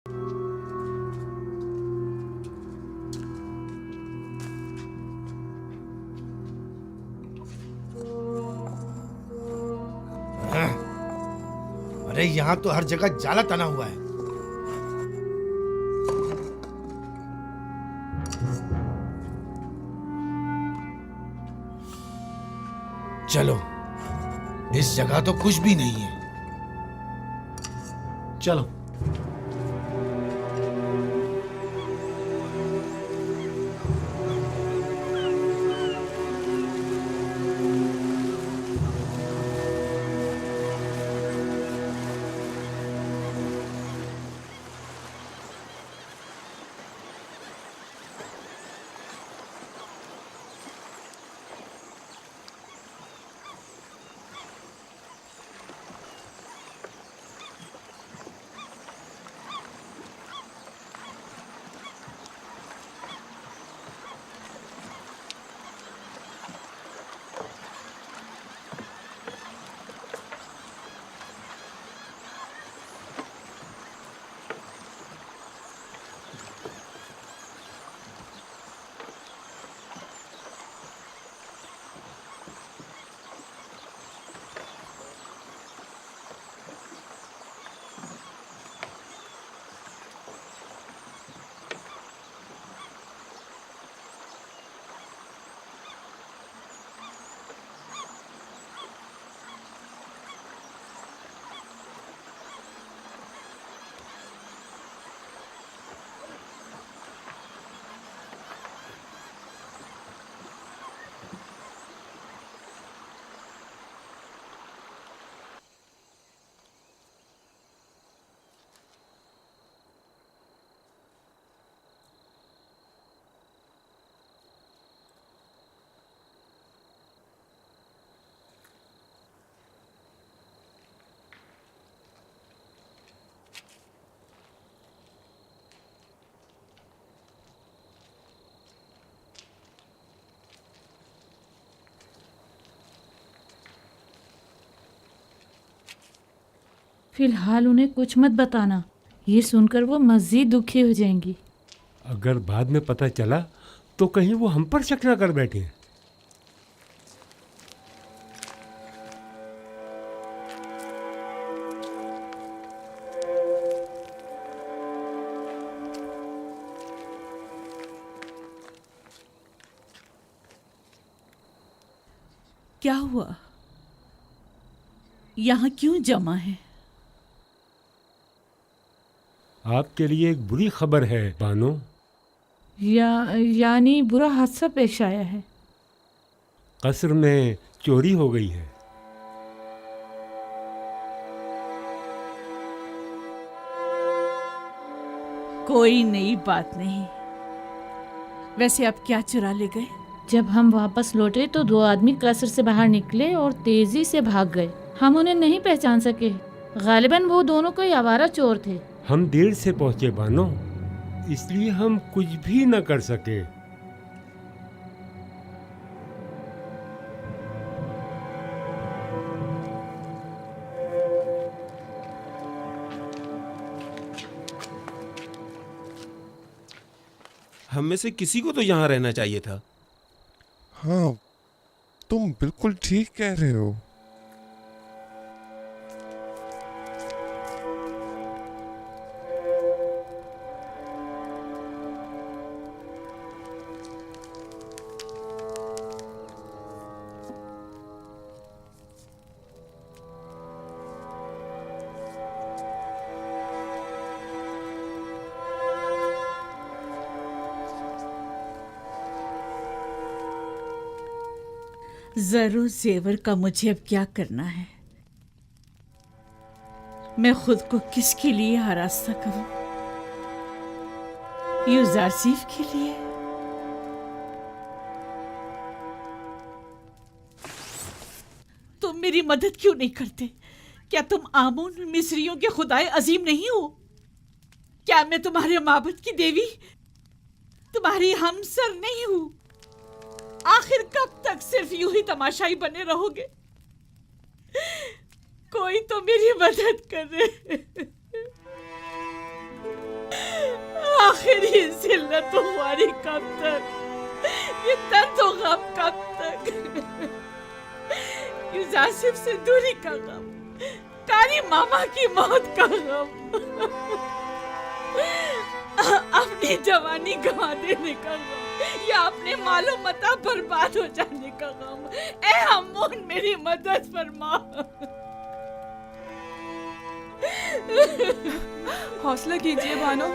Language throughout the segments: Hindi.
अरे यहाँ तो हर जगह जाला तना हुआ है। चलो, इस जगह तो कुछ भी नहीं है। चलो। फिलहाल उन्हें कुछ मत बताना, ये सुनकर वो मज़ीद दुखी हो जाएंगी। अगर बाद में पता चला तो कहीं वो हम पर शक न कर बैठे। क्या हुआ? यहाँ क्यों जमा है? आपके लिए एक बुरी खबर है बानो। यानी बुरा हादसा पेश आया है। कस्र में चोरी हो गई है। कोई नई बात नहीं। वैसे अब क्या चुरा ले गए? जब हम वापस लौटे तो दो आदमी कसर से बाहर निकले और तेजी से भाग गए। हम उन्हें नहीं पहचान सके। गालिबन वो दोनों कोई आवारा चोर थे। हम देर से पहुंचे बानो, इसलिए हम कुछ भी न कर सके। हम में से किसी को तो यहाँ रहना चाहिए था। हाँ, तुम बिल्कुल ठीक कह रहे हो। जरूर जेवर का मुझे अब क्या करना है। मैं खुद को किसके लिए आरास्ता करूं? यूजारसीफ के लिए? तुम मेरी मदद क्यों नहीं करते? क्या तुम आमून मिस्रियों के खुदाए अजीम नहीं हो? क्या मैं तुम्हारे माबद की देवी, तुम्हारी हमसर नहीं हूं? आखिर कब तक सिर्फ यूं ही तमाशाई बने रहोगे? कोई तो मेरी मदद करे। आखिर ये जिल्लत तो हमारी कब तक, ये दर्द और गम कब तक? यूजासिफ से दूरी का गम, कारी मामा की मौत का गम, अपनी जवानी गंवा देने का गम, या अपने मालो मता बर्बाद हो जाने का गम। ए अम्मून, मेरी मदद फरमा। हौसला कीजिए भानो।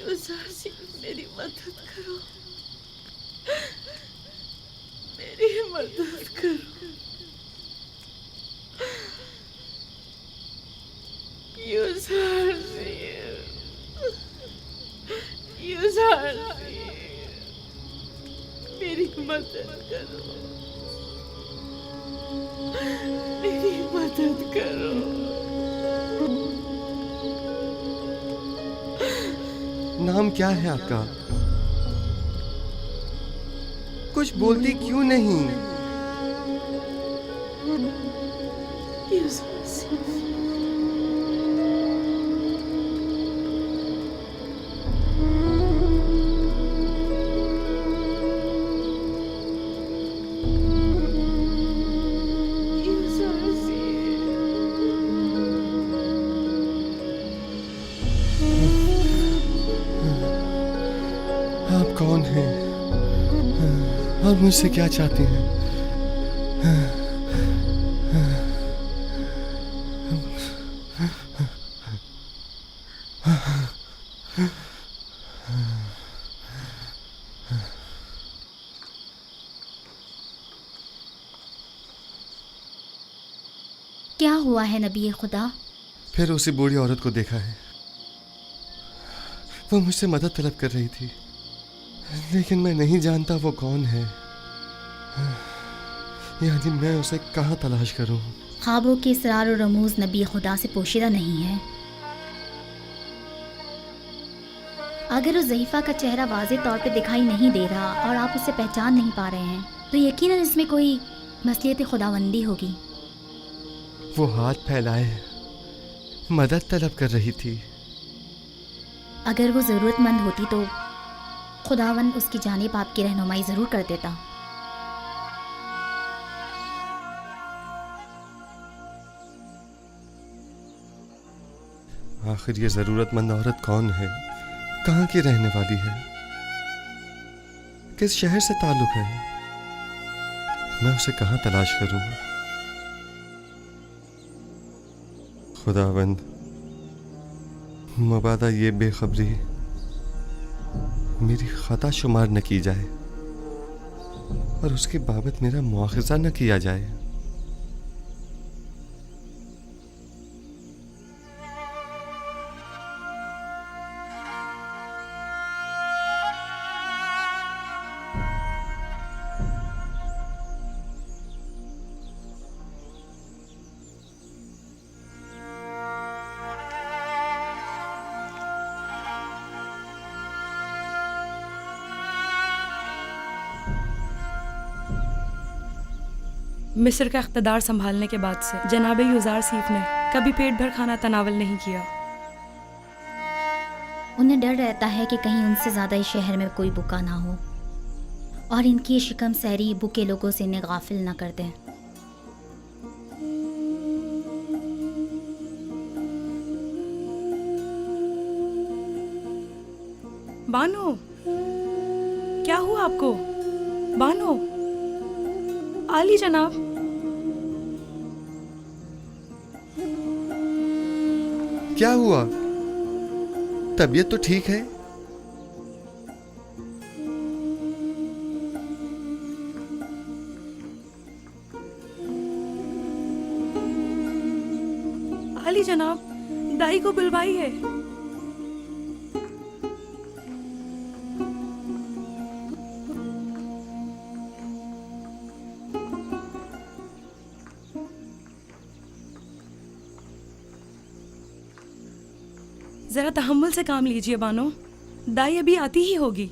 यूजासिफ, मेरी मदद करो, मेरी मदद करो। यूजासिफ, मेरी मदद करो, मेरी मदद करो। नाम क्या है आपका? कुछ बोलती क्यों नहीं? आप कौन हैं? आप मुझसे क्या चाहती हैं? क्या हुआ है नबी खुदा? फिर उसी बूढ़ी औरत को देखा है। वो मुझसे मदद तलब कर रही थी, लेकिन मैं नहीं जानता वो कौन है। यानी मैं उसे कहाँ तलाश करूं? ख्वाबों के इसरार और रमूज नबी खुदा से पोशीदा नहीं है। अगर उस ज़ईफ़ा का चेहरा वाज़ेह तौर पे दिखाई नहीं दे रहा और आप उसे पहचान नहीं पा रहे हैं, तो यकीनन इसमें कोई मसलियत खुदावंदी होगी। वो हाथ फैलाए मदद तलब कर रही थी। अगर वो ज़रूरतमंद होती तो खुदावंद उसकी जानिब आपकी रहनुमाई ज़रूर कर देता। आखिर ये ज़रूरतमंद औरत कौन है? कहाँ की रहने वाली है? किस शहर से ताल्लुक़ है? मैं उसे कहाँ तलाश करूँ? खुदावंद, मबादा ये बेखबरी मेरी खता शुमार न की जाए और उसके बाबत मेरा मुआखज़ा न किया जाए। मिस्र का इख्तदार संभालने के बाद से जनाब यूजारसीफ ने कभी पेट भर खाना तनावल नहीं किया। उन्हें डर रहता है कि कहीं उनसे ज़्यादा इस शहर में कोई बुका ना हो और इनकी शिकम सहरी बुके लोगों से इन्हें गाफिल ना कर दें। बानो, क्या हुआ आपको? बानो, आली जनाब। क्या हुआ? तबीयत तो ठीक है? आली जनाब, दाई को बुलवाई है। जरा तहम्मुल से काम लीजिए बानो, दाई अभी आती ही होगी।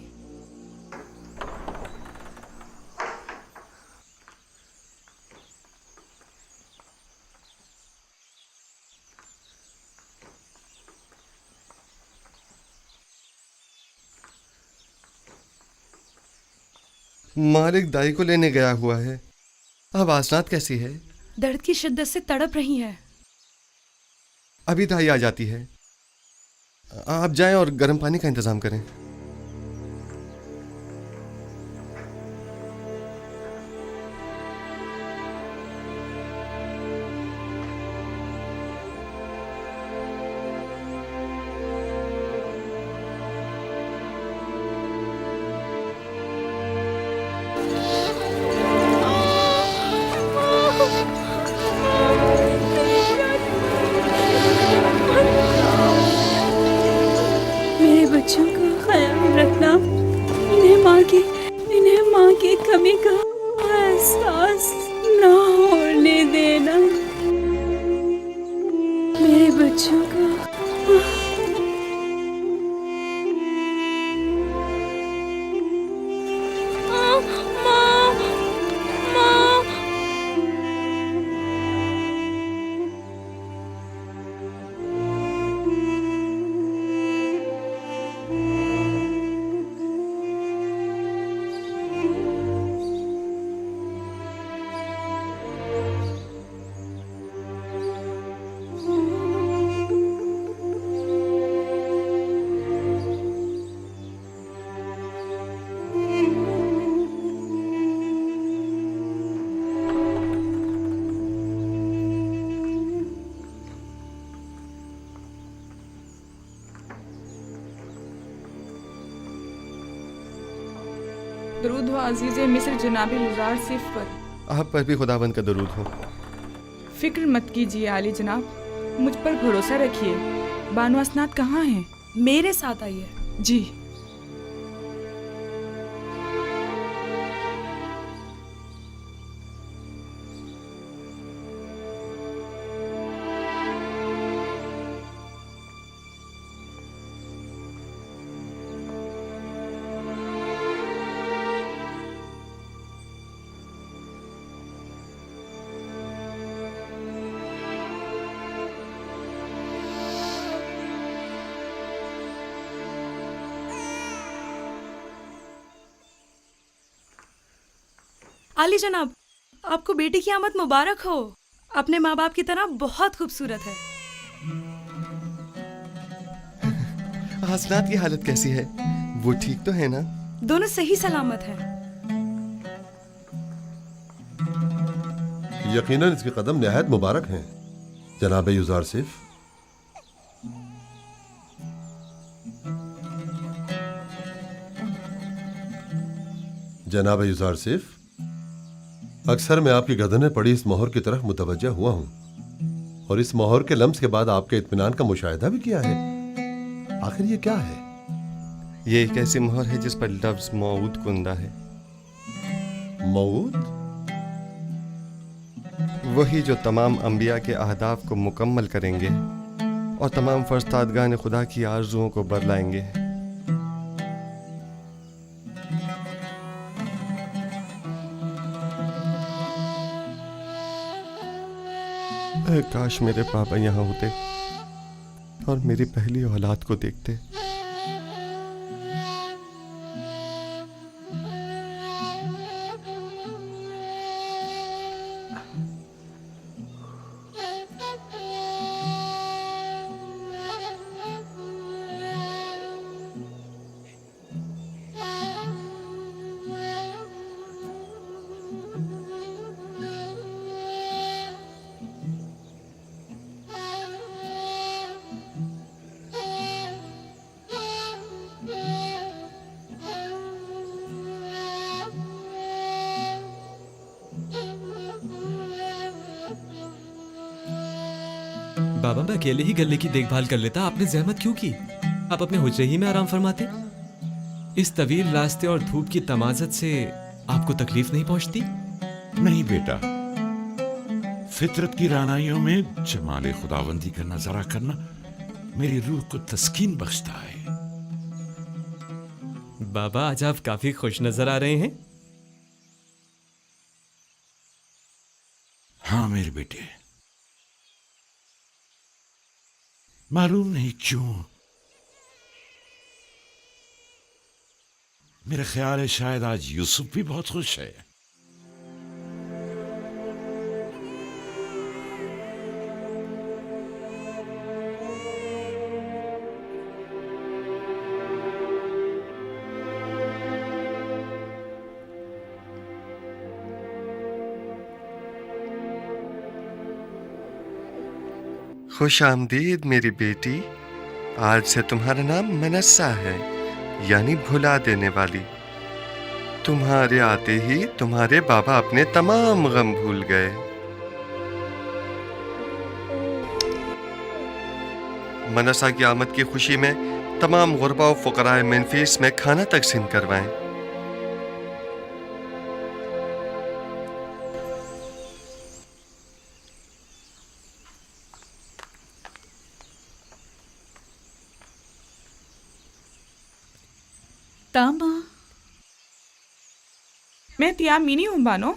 मालिक दाई को लेने गया हुआ है। अब आसनात कैसी है? दर्द की शिद्दत से तड़प रही है। अभी दाई आ जाती है। आप जाएं और गर्म पानी का इंतजाम करें। मेरे बच्चों का ख्याल रखना, इन्हें माँ की कमी का एहसास ना होने देना। मेरे बच्चों का दरूद हो अजीज़े मिस्र जनाब लुज़ार सिफ पर। आप पर भी खुदावंद का दरूद हो। फिक्र मत कीजिए आली जनाब, मुझ पर भरोसा रखिए। बानो असनाद कहाँ हैं? मेरे साथ आइए। जी। आली जनाब, आपको बेटी की आमद मुबारक हो। अपने माँ बाप की तरह बहुत खूबसूरत है। आसनात की हालत कैसी है? वो ठीक तो है ना? दोनों सही सलामत हैं। यकीनन इसके कदम निहायत मुबारक हैं जनाब युजार सिफ। जनाब युजार सिफ, अक्सर मैं आपकी गर्दन में पड़ी इस मोहर की तरफ मुतवज्जा हुआ हूं और इस मोहर के लम्स के बाद आपके इत्मीनान का मुशाहिदा भी किया है। आखिर ये क्या है? ये एक ऐसी मोहर है जिस पर लफ्ज मौऊद कुंदा है। मौऊद? वही जो तमाम अंबिया के अहदाफ को मुकम्मल करेंगे और तमाम फरस्तादगान खुदा की आरजुओं को बरलाएंगे। काश मेरे पापा यहाँ होते और मेरी पहली औलाद को देखते। बाबा मैं अकेले ही गले की देखभाल कर लेता, आपने जहमत क्यों की? आप अपने हुजरे ही में आराम फरमाते। इस तवील रास्ते और धूप की तमाजत से आपको तकलीफ नहीं पहुंचती? नहीं बेटा, फितरत की रानाइयों में जमाले खुदावंदी का नजारा करना मेरी रूह को तस्कीन बख्शता है। बाबा आज आप काफी खुश नजर आ रहे हैं। हाँ मेरे बेटे, मालूम नहीं क्यों मेरा ख्याल है शायद आज यूसुफ भी बहुत खुश है। खुश आमदीद मेरी बेटी। आज से तुम्हारा नाम मनस्सा है, यानी भुला देने वाली। तुम्हारे आते ही तुम्हारे बाबा अपने तमाम गम भूल गए। मनस्सा की आमद की खुशी में तमाम गुरबा और फुकराए मेनफिस में खाना तकसीम करवाएं। तामा, मैं तियामीनी हूँ बानो।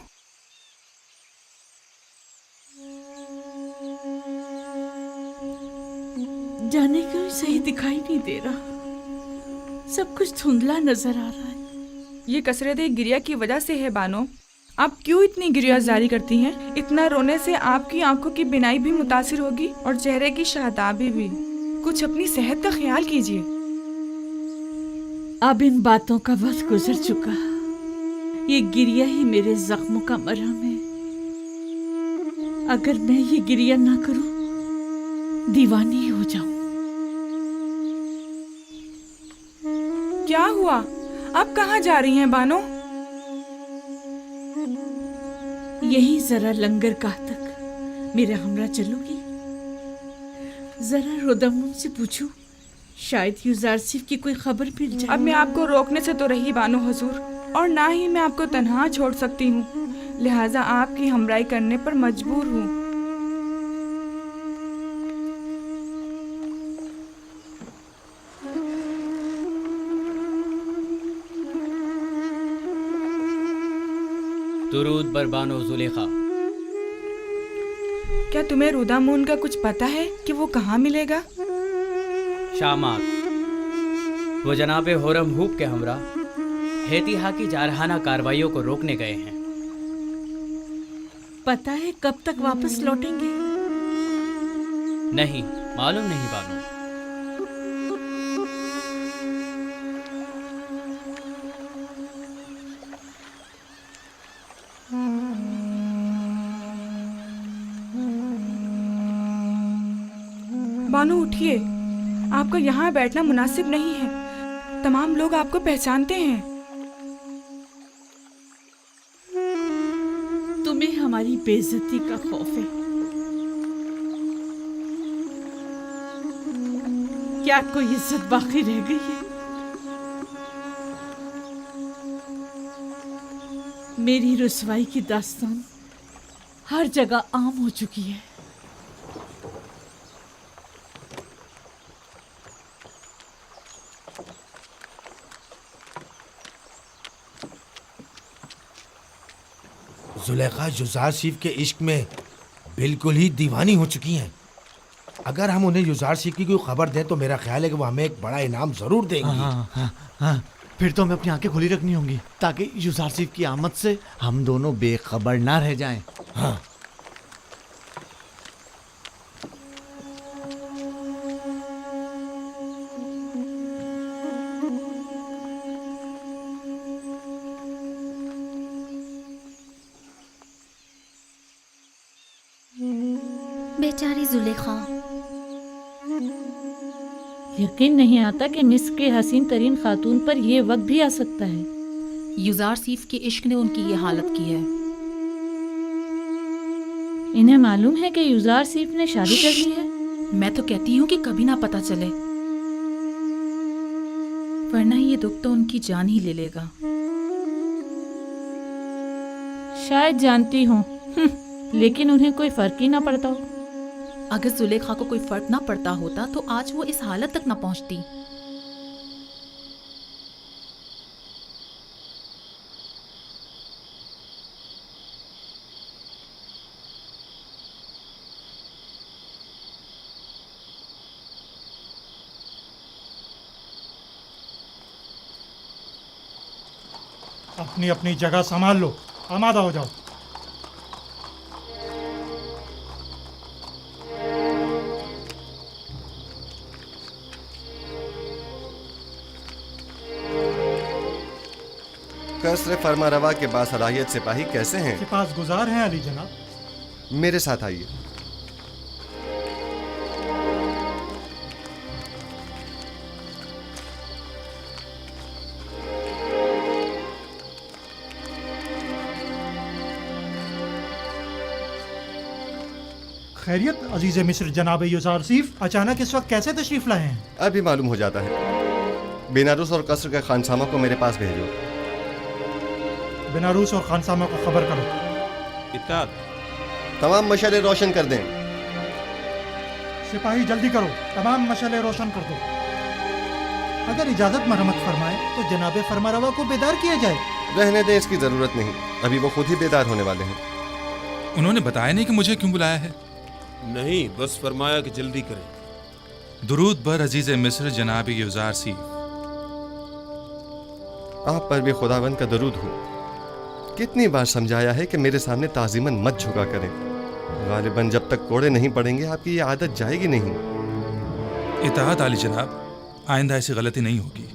जाने क्यों सही दिखाई नहीं दे रहा, सब कुछ धुंधला नजर आ रहा है। ये कसरत गिरिया की वजह से है बानो। आप क्यों इतनी गिरिया जारी करती हैं? इतना रोने से आपकी आंखों की बिनाई भी मुतासिर होगी और चेहरे की शादाबी भी। कुछ अपनी सेहत का ख्याल कीजिए। अब इन बातों का वक्त गुजर चुका, ये गिरिया ही मेरे जख्मों का मरहम है। अगर मैं ये गिरिया ना करूं, दीवानी हो जाऊं। क्या हुआ? आप कहाँ जा रही हैं बानो? यही जरा लंगरगाह तक मेरे हमरा चलोगी? जरा रोदमुन से पूछूं, शायद युजारसिफ की कोई खबर मिल जाए। अब मैं आपको रोकने से तो रही बानो हुजूर, और ना ही मैं आपको तन्हा छोड़ सकती हूँ, लिहाजा आपकी हमराही करने पर मजबूर हूँ। दुरूद बर बानो जुलेखा। क्या तुम्हें रुदामून का कुछ पता है कि वो कहाँ मिलेगा? शामाक, वो जनाबे होरम हूब के हमरा हेतिहा की जारहाना कार्रवाइयों को रोकने गए हैं। पता है कब तक वापस लौटेंगे? नहीं मालूम नहीं बानो। बानो उठिए, आपका यहाँ बैठना मुनासिब नहीं है। तमाम लोग आपको पहचानते हैं। तुम्हें हमारी बेइज्जती का खौफ है क्या? कोई इज्जत बाकी रह गई है? मेरी रुसवाई की दास्तान हर जगह आम हो चुकी है। जुलेखा युजारसिफ के इश्क में बिल्कुल ही दीवानी हो चुकी हैं। अगर हम उन्हें युजारसिफ की कोई खबर दें तो मेरा ख्याल है कि वो हमें एक बड़ा इनाम जरूर देंगी। हाँ, फिर तो हमें अपनी आंखें खुली रखनी होंगी ताकि युजारसिफ की आमद से हम दोनों बेखबर ना रह जाएं। हाँ। बेचारी जुलेखा। यकीन नहीं आता कि मिस्र के हसीन तरीन खातून पर यह वक्त भी आ सकता है। युजारसिफ के इश्क ने उनकी ये हालत की है। इन्हें मालूम है कि युजारसिफ ने शादी कर ली है। मैं तो कहती हूँ कि कभी ना पता चले, वरना ये दुख तो उनकी जान ही ले लेगा। शायद जानती हूँ, लेकिन उन्हें कोई फर्क ही ना पड़ता हो। अगर जुलेखा को कोई फर्क ना पड़ता होता तो आज वो इस हालत तक ना पहुंचती। अपनी अपनी जगह संभाल लो, आमादा हो जाओ। कसर फरमा रवा के बासलाहियत सिपाही कैसे हैं? सिपास गुजार हैं अली जनाब। मेरे साथ आइए। खैरियत अजीज मिस्र जनाब यूसुफ अचानक इस वक्त कैसे तशरीफ लाए हैं? अभी मालूम हो जाता है। बेनारूस और कसर के खानसामा को मेरे पास भेजो। बेनारूस और खानसामा को खबर करो। इत्ताद। तमाम मशाले रोशन कर दें। सिपाही जल्दी करो, तमाम मशाले रोशन कर दो। अगर इजाजत मरम्मत फरमाए तो जनाब फरमारवा को बेदार किया जाए। रहने दें, इसकी जरूरत नहीं। अभी वो खुद ही बेदार होने वाले हैं। उन्होंने बताया नहीं कि मुझे क्यों बुलाया है? नहीं, बस फरमाया कि जल्दी करें। दुरूद बर अजीज मिस्र जनाब यूसुफ। आप पर भी खुदावंद का दरूद हो। कितनी बार समझाया है कि मेरे सामने ताजीमन मत झुका करें। गालिबन जब तक कोड़े नहीं पड़ेंगे आपकी ये आदत जाएगी नहीं। इताअत आली जनाब, आइंदा ऐसी गलती नहीं होगी।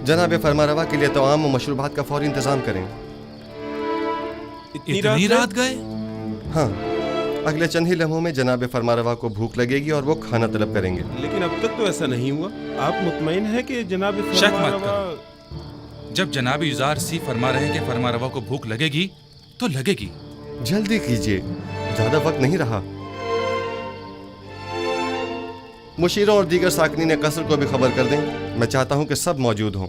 जनाब फरमारवा के लिए तमाम मशरूबात का फौरी इंतजाम करें। इतनी रात गए? हाँ, अगले चंद ही लम्हों में जनाब फरमारवा को भूख लगेगी और वो खाना तलब करेंगे। लेकिन अब तक तो ऐसा नहीं हुआ। आप मुतमईन हैं कि जनाब शक मत करो। जब जनाब यूसुफ फरमा रहे हैं कि फरमारवा को भूख लगेगी तो लगेगी। जल्दी कीजिए, ज्यादा वक्त नहीं रहा। मुशीरों और दीगर साकनी ने कसर को भी खबर कर दें। मैं चाहता हूं कि सब मौजूद हों।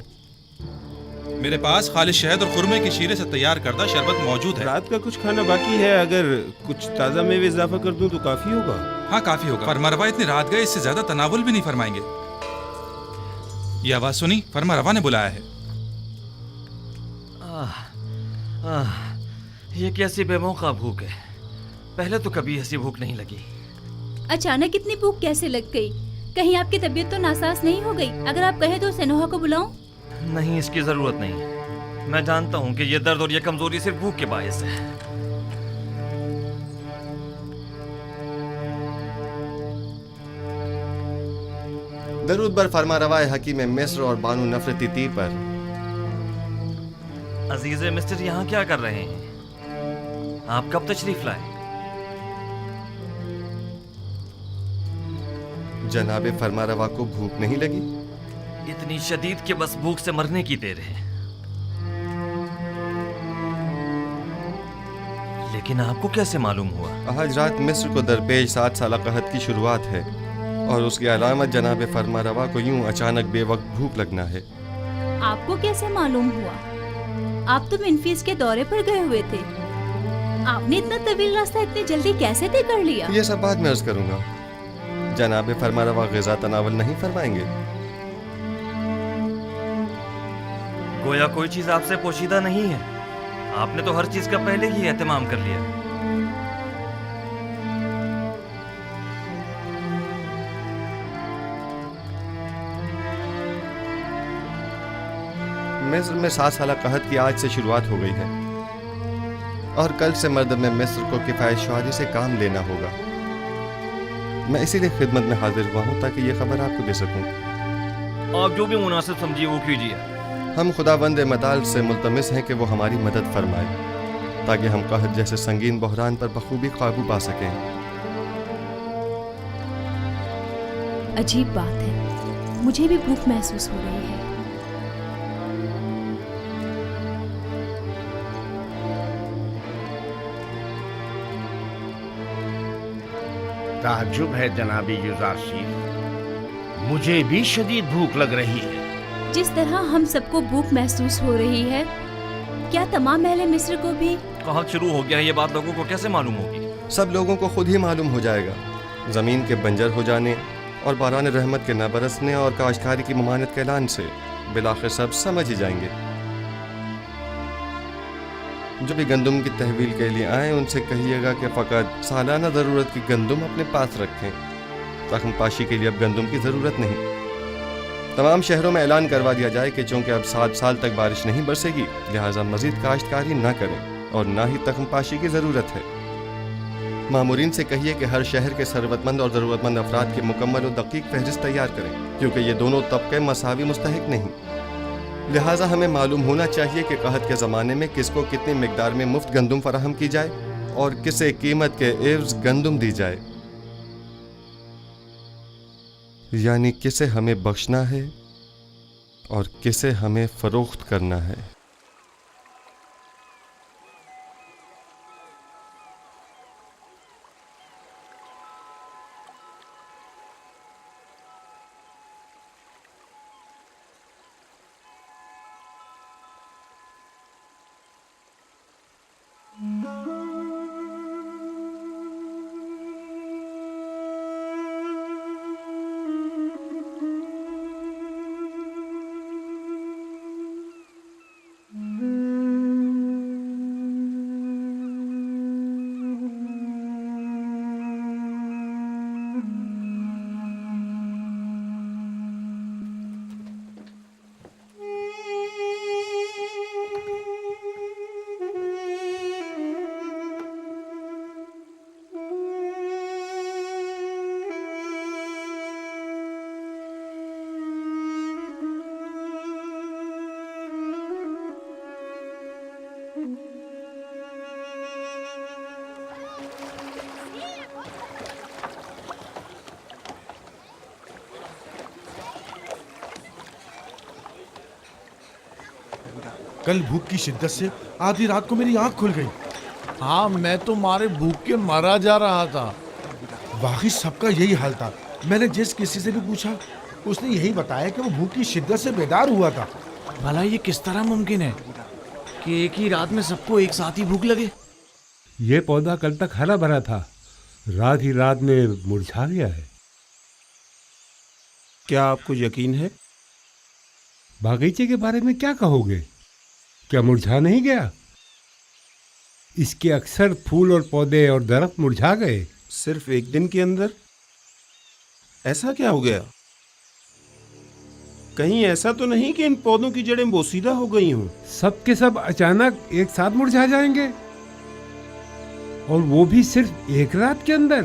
मेरे पास खालिश शहद और खुरमे की शीरे से तैयार करदा शरबत मौजूद है। रात का कुछ खाना बाकी है, अगर कुछ ताज़ा मेवे इजाफा कर दूं तो काफी होगा। हाँ, काफी होगा। फरमारवा इतनी रात गए, इससे ज्यादा तनावुल भी नहीं फरमाएंगे। ये आवाज सुनी? फरमारवा ने बुलाया है। ये कैसी बेमौका भूख है। पहले तो कभी ऐसी भूख नहीं लगी। अचानक इतनी भूख कैसे लग गई? कहीं आपकी तबीयत तो नासाज नहीं हो गई? अगर आप कहे तो सनोहा को बुलाऊं? नहीं, इसकी जरूरत नहीं। मैं जानता हूँ कि ये दर्द और ये कमजोरी सिर्फ भूख के बायस है। दरूद बर फरमा रवाए हकीम मिस्र और बानू नफरती तीर पर। अजीज मिस्टर यहाँ क्या कर रहे हैं? आप कब तशरीफ लाए? जनाब फरमारवा को भूख नहीं लगी? इतनी शदीद के बस भूख से मरने की देर है। लेकिन आपको कैसे मालूम हुआ? आज रात मिस्र को दरपेश 7 साल कहत की शुरुआत है और उसकी अलामत जनाब फरमारवा को यूं अचानक बेवक्त भूख लगना है। आपको कैसे मालूम हुआ? आप तो मिनफीस के दौरे पर गए हुए थे। आपने इतना तवील रास्ता इतनी जल्दी कैसे तय कर लिया? ये सब बाद में अर्ज करूंगा। जनाब फरमारवा ग़िज़ा तनावल नहीं फरमाएंगे? गोया कोई चीज आपसे पोशीदा नहीं है। आपने तो हर चीज का पहले ही एहतमाम कर लिया। मिस्र में 7 साल कहत की आज से शुरुआत हो गई है और कल से मर्द में मिस्र को किफायत शुआरी से काम लेना होगा। मैं इसीलिए खिदमत में हाजिर हुआ हूँ ताकि ये खबर आपको दे सकूं। आप जो भी मुनासिब समझिए वो कीजिए। हम खुदावंद मताल से मुल्तमिस हैं कि वो हमारी मदद फरमाए ताकि हम कहत जैसे संगीन बहरान पर बखूबी काबू पा सकें। अजीब बात है, मुझे भी भूख महसूस हो रही है। ताज्जुब है जनाबी युज़ारशीफ, मुझे भी शदीद भूख लग रही है। जिस तरह हम सबको भूख महसूस हो रही है, क्या तमाम अहले मिस्र को भी? कहाँ शुरू हो गया ये बात, लोगों को कैसे मालूम होगी? सब लोगों को खुद ही मालूम हो जाएगा। ज़मीन के बंजर हो जाने और बारान रहमत के न बरसने और काश्तकारी की ममानत के ऐलान से बिलाखिर सब समझ ही जाएंगे। जो भी गंदम की तहवील के लिए आए उनसे कहिएगा कि फ़कत सालाना ज़रूरत की गंदम अपने पास रखें। तख्म पाशी के लिए अब गंदम की ज़रूरत नहीं। तमाम शहरों में ऐलान करवा दिया जाए कि चूँकि अब 7 साल तक बारिश नहीं बरसेगी, लिहाजा मज़ीद काश्तकारी न करें और ना ही तख्म पाशी की ज़रूरत है। मामूरीन से कहिए कि हर शहर के सरवतमंद और ज़रूरतमंद अफराद की मुकम्मल और दकीक फहरिस्त तैयार करें, क्योंकि ये दोनों तबके मसावी मुस्तहिक नहीं। लिहाजा हमें मालूम होना चाहिए कि कहत के ज़माने में किसको कितनी मिकदार में मुफ्त गंदम फराहम की जाए और किसे कीमत के एवज गंदम दी जाए, यानी किसे हमें बख्शना है और किसे हमें फ़रोख्त करना है। कल भूख की शिद्दत से आधी रात को मेरी आंख खुल गई। हाँ, मैं तो मारे भूख के मरा जा रहा था। वाकई सबका यही हाल था। मैंने जिस किसी से भी पूछा उसने यही बताया कि वो भूख की शिद्दत से बेदार हुआ था। भला ये किस तरह मुमकिन है कि एक ही रात में सबको एक साथ ही भूख लगे? ये पौधा कल तक हरा भरा था, रात ही रात में मुरझा गया है। क्या आपको यकीन है? बागीचे के बारे में क्या कहोगे? क्या मुरझा नहीं गया? इसके अक्सर फूल और पौधे और दरख्त मुरझा गए। सिर्फ एक दिन के अंदर? ऐसा क्या हो गया? कहीं ऐसा तो नहीं कि इन पौधों की जड़ें बोसीदा हो गई हों? सब के सब अचानक एक साथ मुरझा जाएंगे, और वो भी सिर्फ एक रात के अंदर?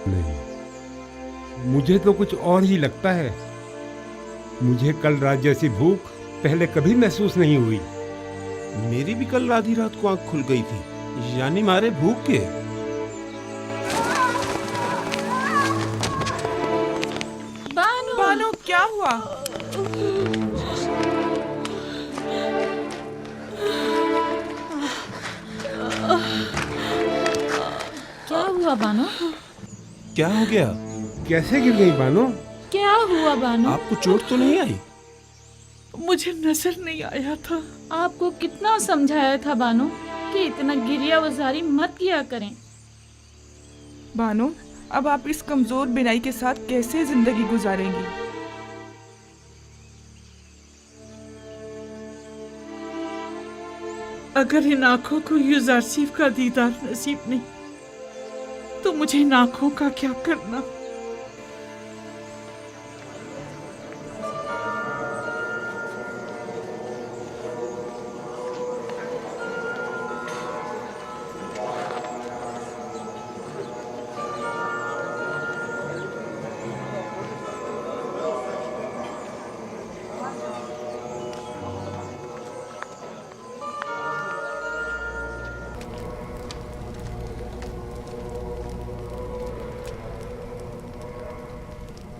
नहीं, मुझे तो कुछ और ही लगता है। मुझे कल रात जैसी भूख पहले कभी महसूस नहीं हुई। मेरी भी कल आधी रात को आंख खुल गई थी, यानी मारे भूख के। बानो, क्या हुआ? क्या हुआ बानो? क्या हो गया? कैसे गिर गई बानो? क्या हुआ बानो? आपको चोट तो नहीं आई? मुझे नजर नहीं आया था। आपको कितना समझाया था बानो कि इतना गिरिया वजारी मत किया करें। बानो, अब आप इस कमजोर बिनाई के साथ कैसे जिंदगी गुजारेंगी? अगर इन आंखों को युज़ारसीफ का दीदार नसीब नहीं तो मुझे इन आंखों का क्या करना?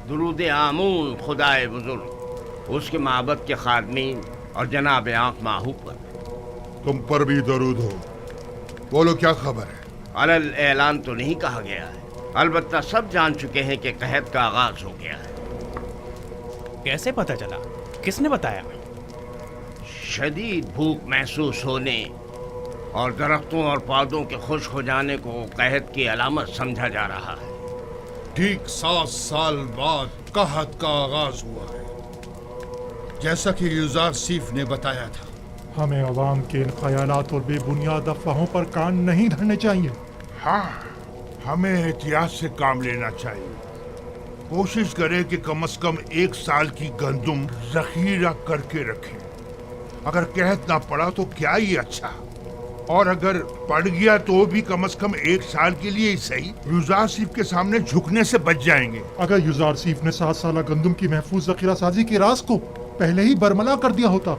दुरूद आमून खुदाए बुजुर्ग, उसके माबद के खादमीन और जनाब आंख माहू पर। तुम पर भी दरूद हो। बोलो क्या खबर है? अलल ऐलान तो नहीं कहा गया है, अलबत्ता सब जान चुके हैं कि कहत का आगाज हो गया है। कैसे पता चला? किसने बताया? शदीद भूख महसूस होने और दरख्तों और पौधों के खुश्क हो जाने को कहत की अलामत समझा जा रहा है। ठीक 7 साल बाद कहत का आगाज हुआ है, जैसा कि युजार सीफ ने बताया था। हमें अवाम के इन ख्यालात और बेबुनियाद अफवाहों पर कान नहीं धरने चाहिए। हाँ, हमें एहतियात से काम लेना चाहिए। कोशिश करें कि कम से कम 1 साल की गंदुम जखीरा करके रखें। अगर कहत ना पड़ा तो क्या ही अच्छा, और अगर पड़ गया तो भी कम से कम 1 साल के लिए ही सही युजार सीफ के सामने झुकने से बच जाएंगे। अगर युजार सीफ ने 7 साल गंदुम की महफूज जखीरा साजी के राज को पहले ही बरमला कर दिया होता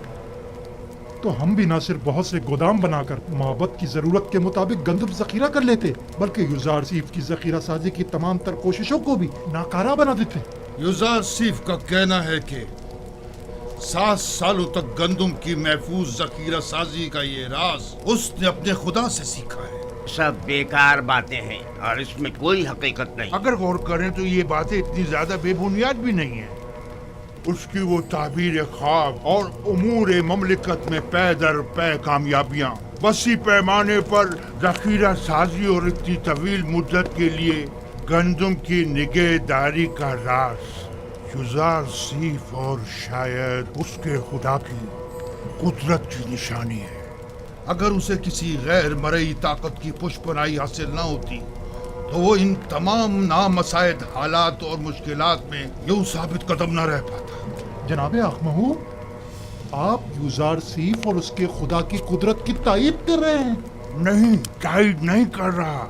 तो हम भी न सिर्फ बहुत से गोदाम बनाकर माबद की जरूरत के मुताबिक गंदम जखीरा कर लेते, बल्कि युजार सीफ की जखीरा साजी की तमाम तर कोशिशों को भी नाकारा बना देते। युजार सीफ का कहना है कि 7 सालों तक गंदम की महफूज जखीरा साजी का ये राज उसने अपने खुदा से सीखा है। सब बेकार बातें हैं और इसमें कोई हकीकत नहीं। अगर गौर करें तो ये बातें इतनी ज्यादा बेबुनियाद भी नहीं है। उसकी वो ताबीर ख्वाब और उमूर ममलिकत में पै दर पै कामयाबियां, वसी पैमाने पर जखीरा साजी और इतनी तवील मुद्दत के लिए गंदम की निगहदारी का राज युजार सीफ और शायद उसके खुदा की कुदरत की निशानी है। अगर उसे किसी गैर मरई ताकत की पुष्पनाई हासिल न होती तो वो इन तमाम नामसायद हालात और मुश्किलात में यूं साबित कदम न रह पाता। जनाबे अखमहू, आप युजार सीफ और उसके खुदा की कुदरत की तायीद कर रहे हैं? नहीं, तायीद नहीं कर रहा,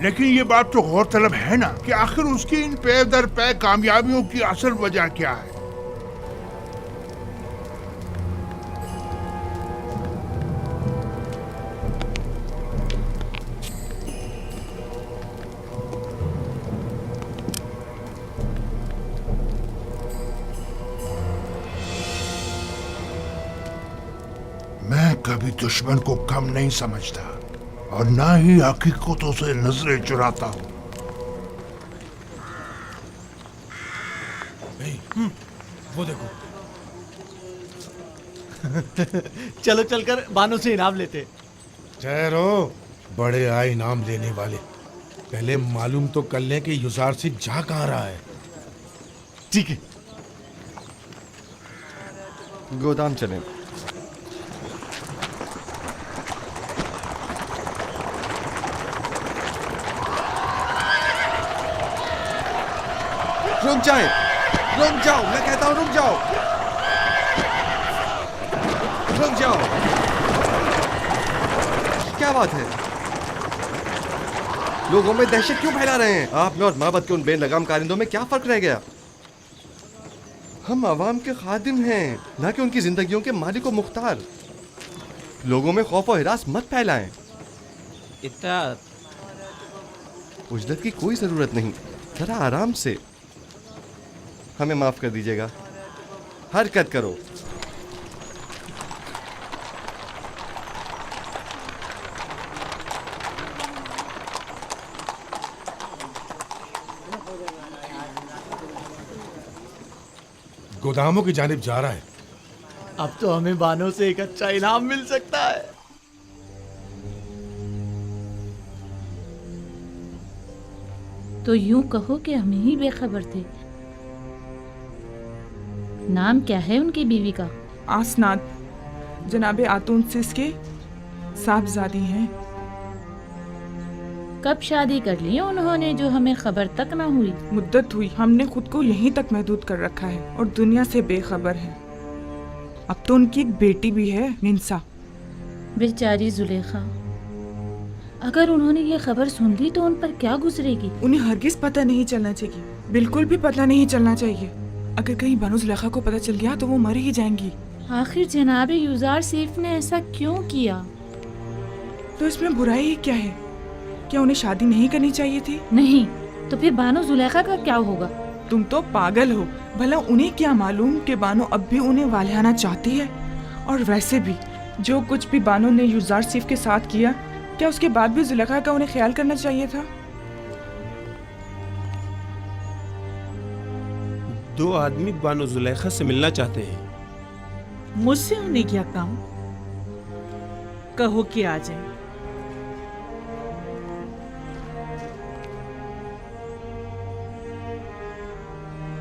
लेकिन ये बात तो गौरतलब है ना कि आखिर उसकी इन पै दर पै कामयाबियों की असल वजह क्या है। मैं कभी दुश्मन को कम नहीं समझता और ना ही हकीकतों से नजरें चुराता हूँ। वो देखो। चलो चलकर बानो से इनाम लेते। ठहरो, बड़े आए इनाम लेने वाले। पहले मालूम तो कर लें कि युजार सिर्फ जा कहाँ रहा है। ठीक है, गोदाम चलें। रुक जाए, रुक जाओ, मैं कहता हूँ रुक जाओ, रुक जाओ। क्या बात है? लोगों में दहशत क्यों फैला रहे हैं? आप में और माबद के उन बेलगाम कारिंदों में क्या फर्क रह गया? हम आवाम के खादिम हैं, ना कि उनकी जिंदगियों के मालिक व मुख्तार। लोगों में खौफ और हिरास मत फैलाएं। इतना उजलत की कोई जरूरत नहीं, जरा आराम से। हमें माफ कर दीजिएगा, हरकत करो। गोदामों की जानिब जा रहा है। अब तो हमें बानो से एक अच्छा इनाम मिल सकता है। तो यूं कहो कि हम ही बेखबर थे। नाम क्या है उनकी बीवी का? आसनाद, जनाबे आतून सिस के साहबजादी हैं। कब शादी कर ली उन्होंने जो हमें खबर तक ना हुई? मुद्दत हुई, हमने खुद को यहीं तक महदूद कर रखा है और दुनिया से बेखबर है। अब तो उनकी एक बेटी भी है, निंसा। बेचारी जुलेखा, अगर उन्होंने ये खबर सुन ली तो उन पर क्या गुजरेगी? उन्हें हरगिज पता नहीं चलना चाहिए, बिल्कुल भी पता नहीं चलना चाहिए। अगर कहीं बानो जुलेखा को पता चल गया तो वो मर ही जाएंगी। आखिर जनाबे युजार सीफ ने ऐसा क्यों किया? तो इसमें बुराई क्या है? क्या उन्हें शादी नहीं करनी चाहिए थी? नहीं, तो फिर बानो जुलेखा का क्या होगा? तुम तो पागल हो। भला उन्हें क्या मालूम कि बानो अब भी उन्हें वालियाना चाहती है? और वैसे भी जो कुछ भी बानो ने युजार सीफ के साथ किया, क्या उसके बाद भी जुलेखा का उन्हें ख्याल करना चाहिए था? दो आदमी बानो जुलेखा से मिलना चाहते हैं। मुझसे उन्हें क्या काम? कहो कि आ जाए।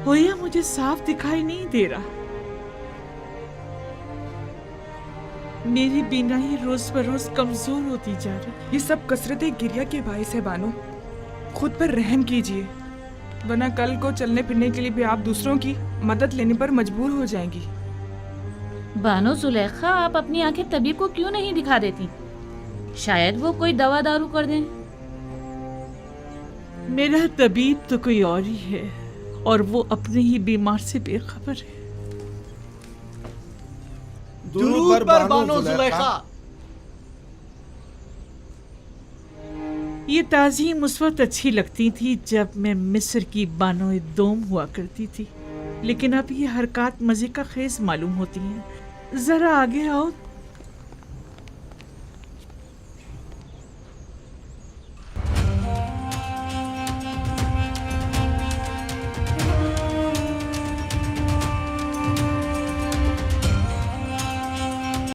होया मुझे साफ दिखाई नहीं दे रहा। मेरी बीनाई रोज बरोज कमजोर होती जा रही। ये सब कसरत गिरिया के बाइस है बानो। खुद पर रहम कीजिए, वरना कल को चलने फिरने के लिए भी आप दूसरों की मदद लेने पर मजबूर हो जाएंगी। बानो जुलेखा, आप अपनी आंखें तबीब को क्यों नहीं दिखा देती? शायद वो कोई दवा दारू कर दें। मेरा तबीब तो कोई और ही है, और वो अपने ही बीमार से बेखबर है। दुरूद पर बानो जुलेखा। ये ताज़ीम उस वक्त अच्छी लगती थी जब मैं मिस्र की बानो दोम हुआ करती थी, लेकिन अब ये हरकत मजे का खेज मालूम होती हैं। जरा आगे आओ